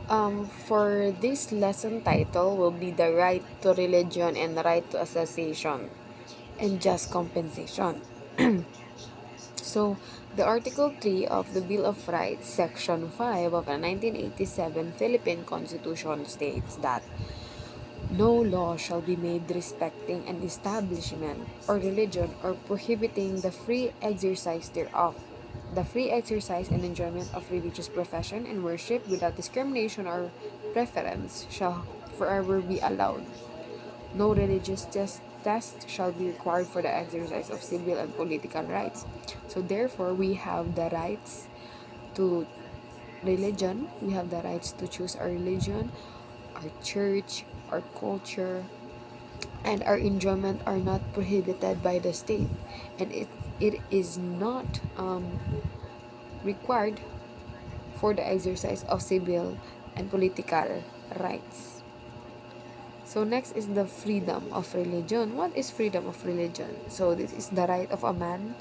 For this lesson title will be the right to religion and the right to association and just compensation. So, the Article 3 of the Bill of Rights, Section 5 of the 1987 Philippine Constitution states that no law shall be made respecting an establishment or religion or prohibiting the free exercise thereof. The free exercise and enjoyment of religious profession and worship without discrimination or preference shall forever be allowed. No religious test shall be required for the exercise of civil and political rights. So therefore, we have the rights to religion. We have the rights to choose our religion, our church, our culture, and our enjoyment are not prohibited by the state, and it is not required for the exercise of civil and political rights. So next is the freedom of religion. What is freedom of religion? So this is the right of a man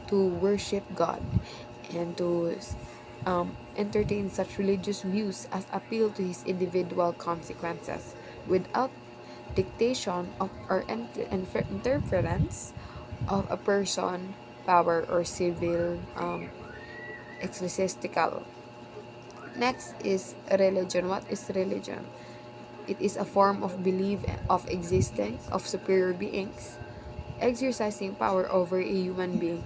to worship God and to entertain such religious views as appeal to his individual consequences without dictation of or interference of a person, power, or civil ecclesiastical. Next is religion. What is religion? It is a form of belief of existing of superior beings, exercising power over a human being.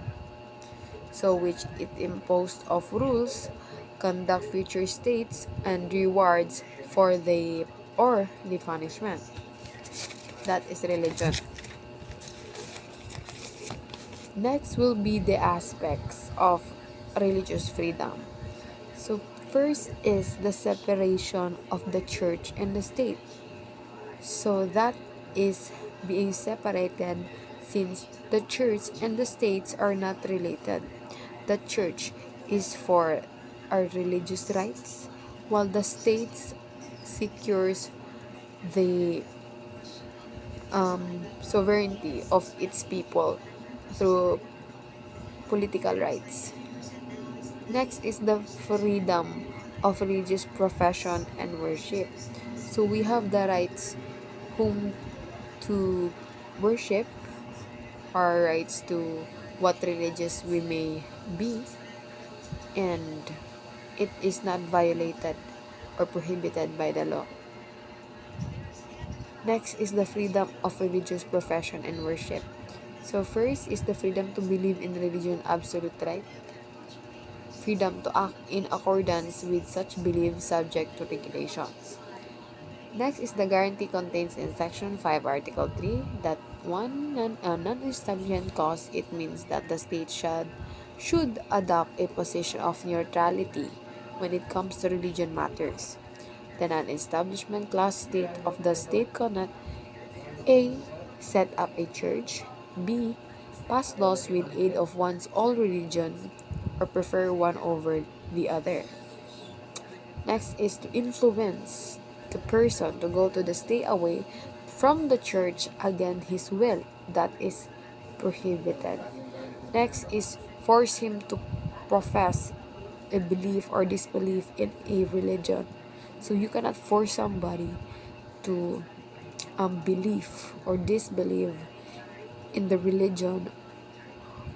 So which it imposed of rules, conduct future states, and rewards for the punishment. That is religion. Next will be the aspects of religious freedom. So first is the separation of the church and the state. So that is being separated since the church and the states are not related. The church is for our religious rights, while the states secures the sovereignty of its people through political rights. Next is the freedom of religious profession and worship. So we have the rights whom to worship, our rights to what religious we may be, and it is not violated or prohibited by the law. Next is the freedom of religious profession and worship. So first is the freedom to believe in religion absolute right, freedom to act in accordance with such belief subject to regulations. Next is the guarantee contains in Section 5, Article 3 that non-establishment cause, it means that the state should adopt a position of neutrality when it comes to religion matters. The non-establishment clause state of the state cannot A. Set up a church, B. Pass laws with aid of one's own religion, or prefer one over the other. Next is to influence the person to go to the stay away from the church against his will. That is prohibited. Next is force him to profess a belief or disbelief in a religion. So you cannot force somebody to believe or disbelieve in the religion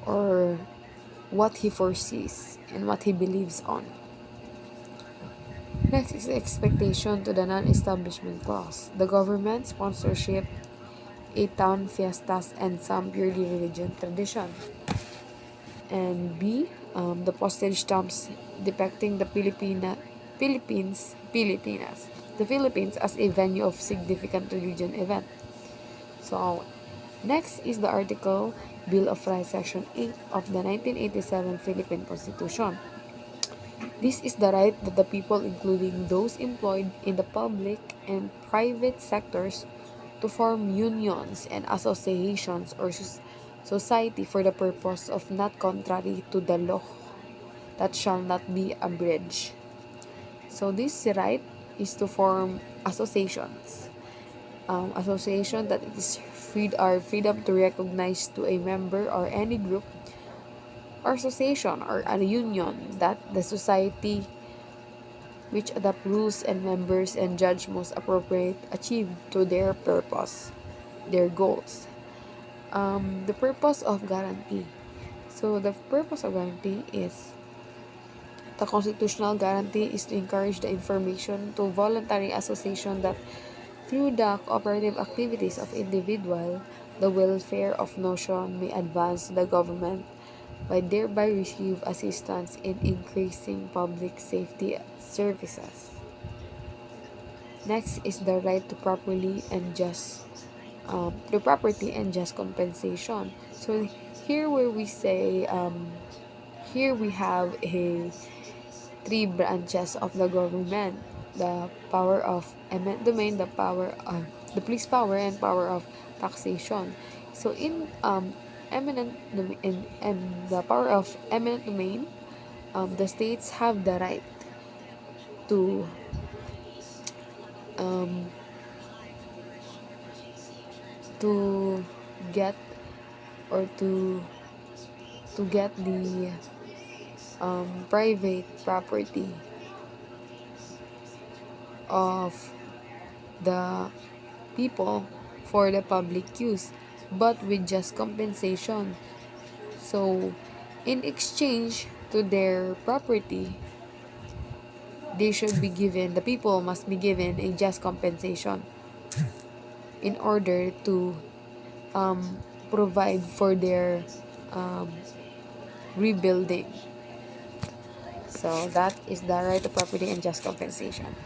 or what he foresees and what he believes on. Next is the expectation to the non-establishment clause. The government sponsorship a town fiestas and some purely religion tradition. And B, the postage stamps depicting the the Philippines as a venue of significant religion event. So, next is the article Bill of Rights Section 8 of the 1987 Philippine Constitution. This is the right that the people, including those employed in the public and private sectors, to form unions and associations or society for the purpose of not contrary to the law that shall not be abridged. So this right is to form associations. Association that it is our freedom to recognize to a member or any group or association or a union that the society which adapt rules and members and judge most appropriate achieve to their purpose, their goals. The purpose of guarantee. So the purpose of guarantee is the constitutional guarantee is to encourage the information to voluntary association that through the cooperative activities of individual, the welfare of nation may advance the government by thereby receive assistance in increasing public safety services. Next is the right to properly and just to property and just compensation. So here where we say here we have a three branches of the government: the power of eminent domain, the police power, and power of taxation. So in eminent domain and the power of eminent domain, the states have the right to um, to get or to get the private property of the people for the public use, but with just compensation. So, in exchange to their property, they should be given, the people must be given a just compensation in order to provide for their um, rebuilding. So, that is the right to property and just compensation.